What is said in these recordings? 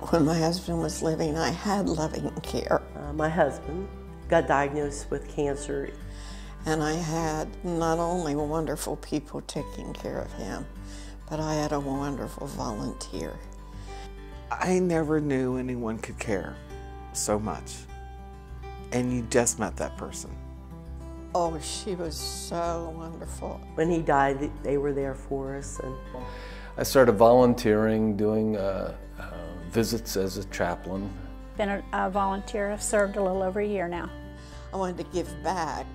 When my husband was living, I had loving care. My husband got diagnosed with cancer. And I had not only wonderful people taking care of him, but I had a wonderful volunteer. I never knew anyone could care so much. And you just met that person. Oh, she was so wonderful. When he died, they were there for us. And I started volunteering, doing visits as a chaplain. Been a volunteer. I've served a little over a year now. I wanted to give back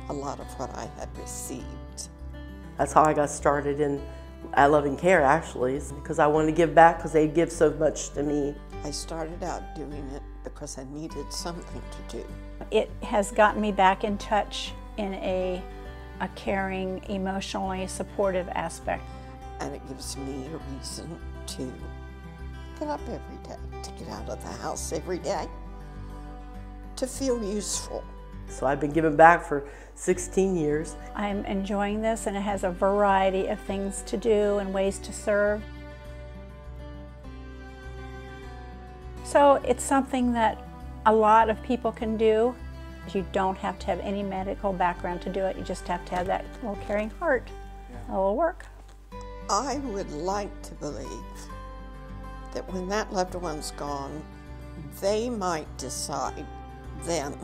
a lot of what I had received. That's how I got started in loving care, actually, is because I wanted to give back because they give so much to me. I started out doing it because I needed something to do. It has gotten me back in touch in a caring, emotionally supportive aspect. And it gives me a reason to get up every day, to get out of the house every day, to feel useful. So I've been giving back for 16 years. I'm enjoying this, and it has a variety of things to do and ways to serve. So it's something that a lot of people can do. You don't have to have any medical background to do it. You just have to have that little caring heart. It will work. I would like to believe that when that loved one's gone, they might decide then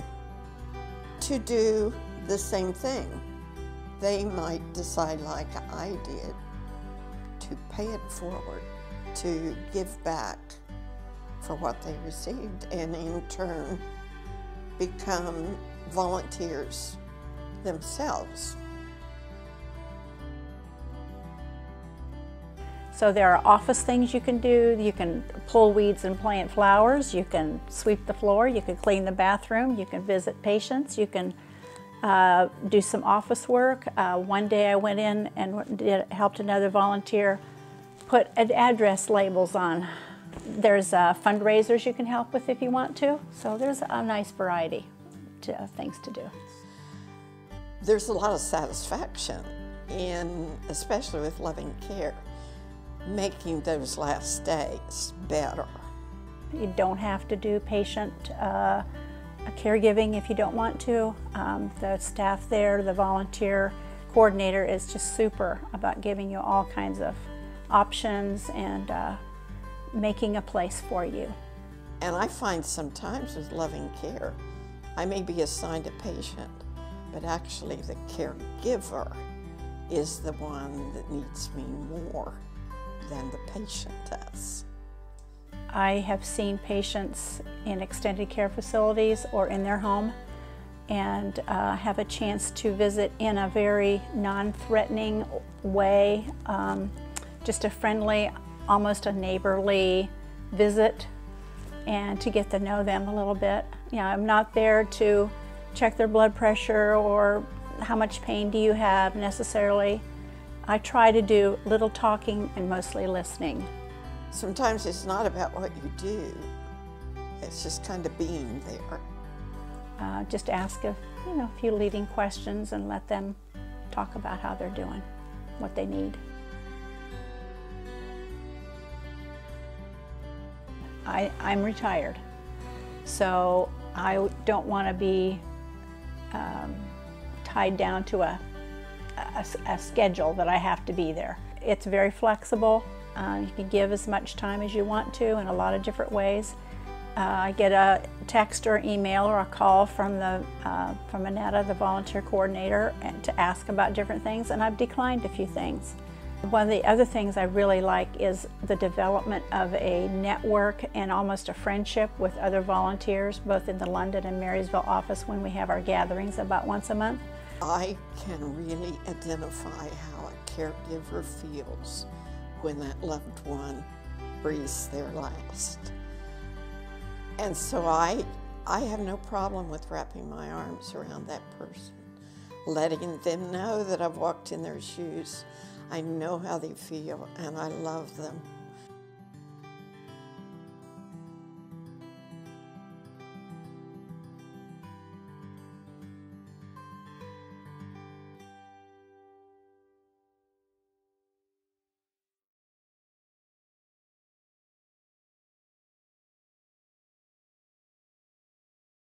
to do the same thing. They might decide, like I did, to pay it forward, to give back for what they received, and in turn become volunteers themselves. So there are office things you can do. You can pull weeds and plant flowers. You can sweep the floor. You can clean the bathroom. You can visit patients. You can do some office work. One day I went in and helped another volunteer put address labels on. There's fundraisers you can help with if you want to. So there's a nice variety of things to do. There's a lot of satisfaction in, especially with loving care, making those last days better. You don't have to do patient caregiving if you don't want to. The staff there, the volunteer coordinator is just super about giving you all kinds of options and making a place for you. And I find sometimes with loving care, I may be assigned a patient, but actually the caregiver is the one that needs me more than the patient does. I have seen patients in extended care facilities or in their home and have a chance to visit in a very non-threatening way, just a friendly, almost a neighborly visit, and to get to know them a little bit. You know, I'm not there to check their blood pressure or how much pain do you have necessarily. I try to do little talking and mostly listening. Sometimes it's not about what you do, it's just kind of being there. Just ask a few leading questions and let them talk about how they're doing, what they need. I'm retired, so I don't want to be tied down to a schedule that I have to be there. It's very flexible. You can give as much time as you want to in a lot of different ways. I get a text or email or a call from Annetta, the volunteer coordinator, and to ask about different things, and I've declined a few things. One of the other things I really like is the development of a network and almost a friendship with other volunteers, both in the London and Marysville office when we have our gatherings about once a month. I can really identify how a caregiver feels when that loved one breathes their last. And so I have no problem with wrapping my arms around that person, letting them know that I've walked in their shoes. I know how they feel, and I love them.